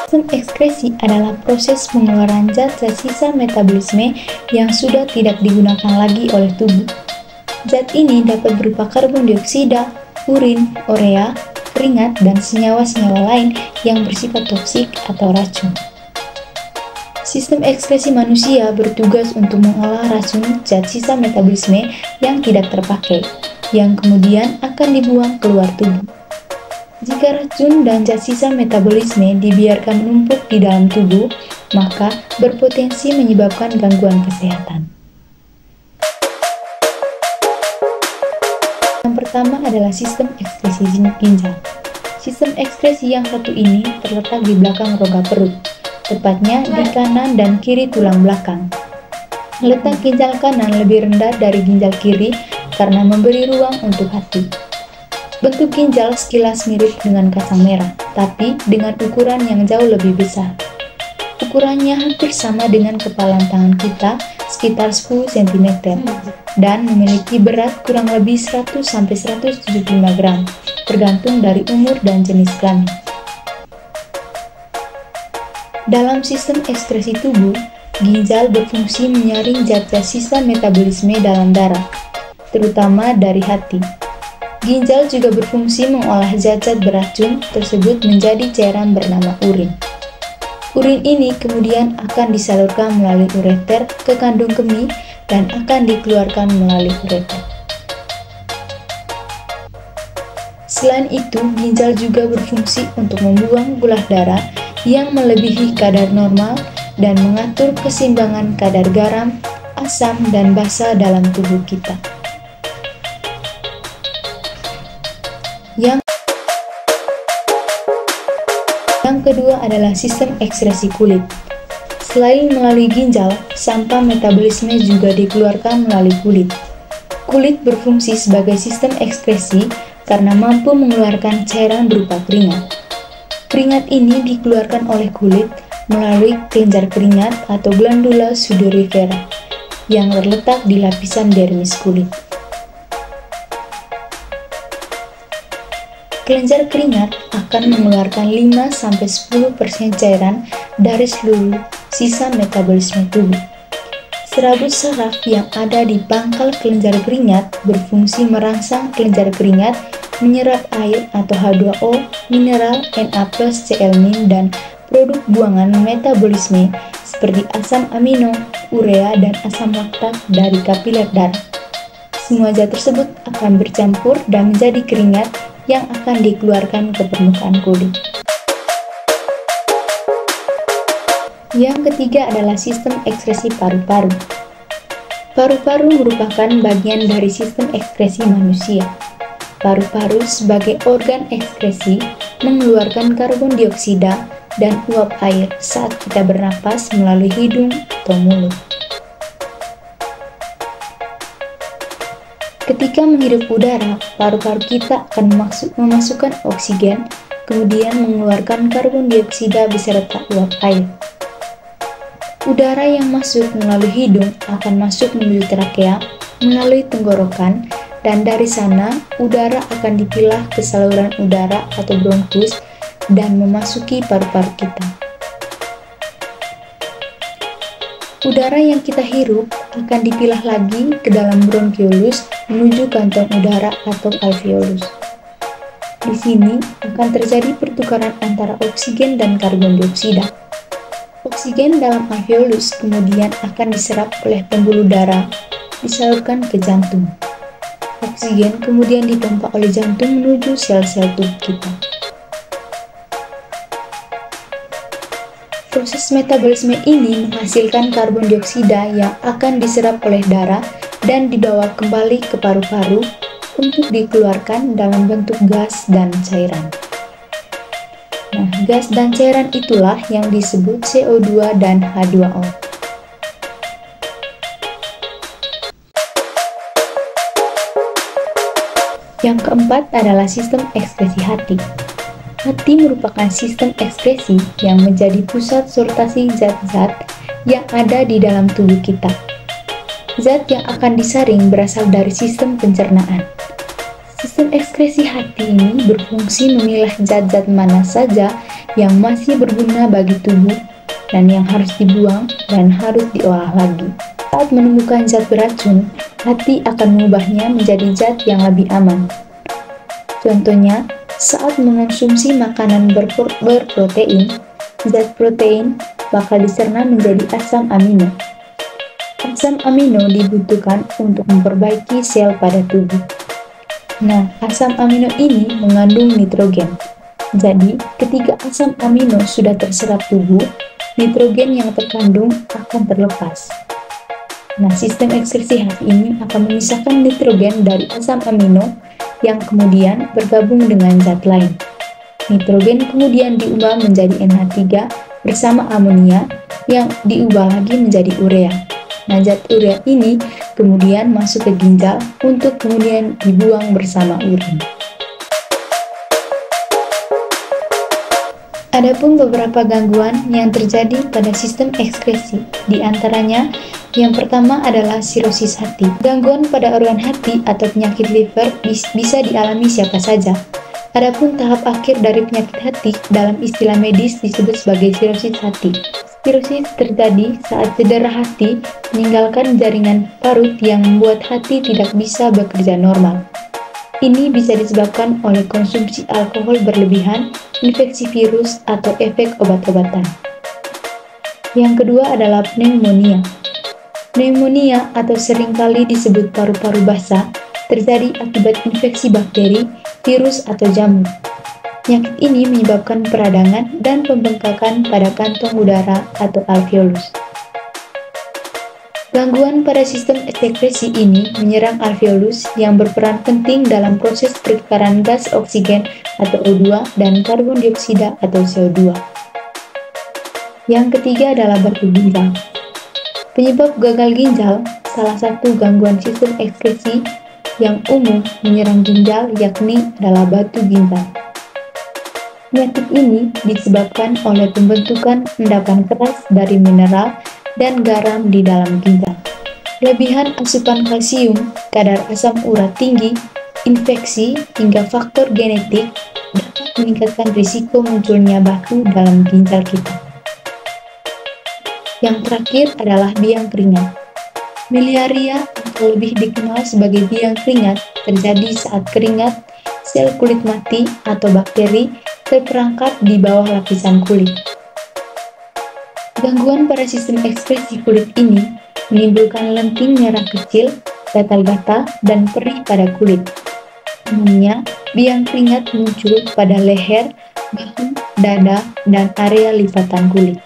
Sistem ekskresi adalah proses pengeluaran zat-zat sisa metabolisme yang sudah tidak digunakan lagi oleh tubuh. Zat ini dapat berupa karbon dioksida, urin, urea, keringat, dan senyawa-senyawa lain yang bersifat toksik atau racun. Sistem ekskresi manusia bertugas untuk mengolah racun zat sisa metabolisme yang tidak terpakai, yang kemudian akan dibuang keluar tubuh. Jika racun dan zat sisa metabolisme dibiarkan menumpuk di dalam tubuh, maka berpotensi menyebabkan gangguan kesehatan. Yang pertama adalah sistem ekskresi ginjal. Sistem ekskresi yang satu ini terletak di belakang rongga perut, tepatnya di kanan dan kiri tulang belakang. Letak ginjal kanan lebih rendah dari ginjal kiri karena memberi ruang untuk hati. Bentuk ginjal sekilas mirip dengan kacang merah, tapi dengan ukuran yang jauh lebih besar. Ukurannya hampir sama dengan kepalan tangan kita, sekitar 10 cm, dan memiliki berat kurang lebih 100-175 gram, tergantung dari umur dan jenis kelamin. Dalam sistem ekskresi tubuh, ginjal berfungsi menyaring zat-zat sisa metabolisme dalam darah, terutama dari hati. Ginjal juga berfungsi mengolah zat-zat beracun tersebut menjadi cairan bernama urin. Urin ini kemudian akan disalurkan melalui ureter ke kandung kemih dan akan dikeluarkan melalui ureter. Selain itu, ginjal juga berfungsi untuk membuang gula darah yang melebihi kadar normal dan mengatur keseimbangan kadar garam, asam, dan basa dalam tubuh kita. Yang kedua adalah sistem ekskresi kulit. Selain melalui ginjal, sampah metabolisme juga dikeluarkan melalui kulit. Kulit berfungsi sebagai sistem ekskresi karena mampu mengeluarkan cairan berupa keringat. Keringat ini dikeluarkan oleh kulit melalui kelenjar keringat atau glandula sudorifera yang terletak di lapisan dermis kulit. Kelenjar keringat akan mengeluarkan 5-10% cairan dari seluruh sisa metabolisme tubuh. Serabut saraf yang ada di pangkal kelenjar keringat berfungsi merangsang kelenjar keringat menyerap air atau H2O, mineral, Na+Cl- dan produk buangan metabolisme seperti asam amino, urea, dan asam laktat dari kapiler darah. Semua zat tersebut akan bercampur dan menjadi keringat yang akan dikeluarkan ke permukaan kulit. Yang ketiga adalah sistem ekskresi paru-paru. Paru-paru merupakan bagian dari sistem ekskresi manusia. Paru-paru sebagai organ ekskresi mengeluarkan karbon dioksida dan uap air saat kita bernapas melalui hidung atau mulut. Ketika menghirup udara, paru-paru kita akan memasukkan oksigen, kemudian mengeluarkan karbon dioksida beserta uap air. Udara yang masuk melalui hidung akan masuk menuju trakea, melalui tenggorokan, dan dari sana udara akan dipilah ke saluran udara atau bronkus dan memasuki paru-paru kita. Udara yang kita hirup akan dipilah lagi ke dalam bronkiolus menuju kantong udara atau alveolus. Di sini akan terjadi pertukaran antara oksigen dan karbon dioksida. Oksigen dalam alveolus kemudian akan diserap oleh pembuluh darah, disalurkan ke jantung. Oksigen kemudian dipompa oleh jantung menuju sel-sel tubuh kita. Proses metabolisme ini menghasilkan karbon dioksida yang akan diserap oleh darah dan dibawa kembali ke paru-paru untuk dikeluarkan dalam bentuk gas dan cairan. Nah, gas dan cairan itulah yang disebut CO2 dan H2O. Yang keempat adalah sistem ekskresi hati. Hati merupakan sistem ekskresi yang menjadi pusat sortasi zat-zat yang ada di dalam tubuh kita. Zat yang akan disaring berasal dari sistem pencernaan. Sistem ekskresi hati ini berfungsi memilah zat-zat mana saja yang masih berguna bagi tubuh dan yang harus dibuang dan harus diolah lagi. Saat menemukan zat beracun, hati akan mengubahnya menjadi zat yang lebih aman. Contohnya, saat mengonsumsi makanan berprotein, zat protein bakal dicerna menjadi asam amino. Asam amino dibutuhkan untuk memperbaiki sel pada tubuh. Nah, asam amino ini mengandung nitrogen. Jadi, ketika asam amino sudah terserap tubuh, nitrogen yang terkandung akan terlepas. Nah, sistem ekskresi hati ini akan memisahkan nitrogen dari asam amino yang kemudian bergabung dengan zat lain. Nitrogen kemudian diubah menjadi NH3 bersama amonia yang diubah lagi menjadi urea. Nah, zat urea ini kemudian masuk ke ginjal untuk kemudian dibuang bersama urin. Adapun beberapa gangguan yang terjadi pada sistem ekskresi, di antaranya yang pertama adalah sirosis hati. Gangguan pada organ hati atau penyakit liver bisa dialami siapa saja. Adapun tahap akhir dari penyakit hati dalam istilah medis disebut sebagai sirosis hati. Sirosis terjadi saat cedera hati meninggalkan jaringan parut yang membuat hati tidak bisa bekerja normal. Ini bisa disebabkan oleh konsumsi alkohol berlebihan, infeksi virus, atau efek obat-obatan. Yang kedua adalah pneumonia. Pneumonia atau seringkali disebut paru-paru basah terjadi akibat infeksi bakteri, virus, atau jamur. Penyakit ini menyebabkan peradangan dan pembengkakan pada kantong udara atau alveolus. Gangguan pada sistem ekskresi ini menyerang alveolus yang berperan penting dalam proses pertukaran gas oksigen atau O2 dan karbon dioksida atau CO2. Yang ketiga adalah batu ginjal. Penyebab gagal ginjal, salah satu gangguan sistem ekskresi yang umum menyerang ginjal yakni adalah batu ginjal. Penyakit ini disebabkan oleh pembentukan endapan keras dari mineral dan garam di dalam ginjal. Kelebihan asupan kalsium, kadar asam urat tinggi, infeksi, hingga faktor genetik dapat meningkatkan risiko munculnya batu dalam ginjal kita. Yang terakhir adalah biang keringat. Miliaria atau lebih dikenal sebagai biang keringat terjadi saat keringat, sel kulit mati atau bakteri terperangkap di bawah lapisan kulit. Gangguan pada sistem ekskresi kulit ini menimbulkan lenting merah kecil, gatal-gatal, dan perih pada kulit. Umumnya, biang keringat muncul pada leher, bahu, dada, dan area lipatan kulit.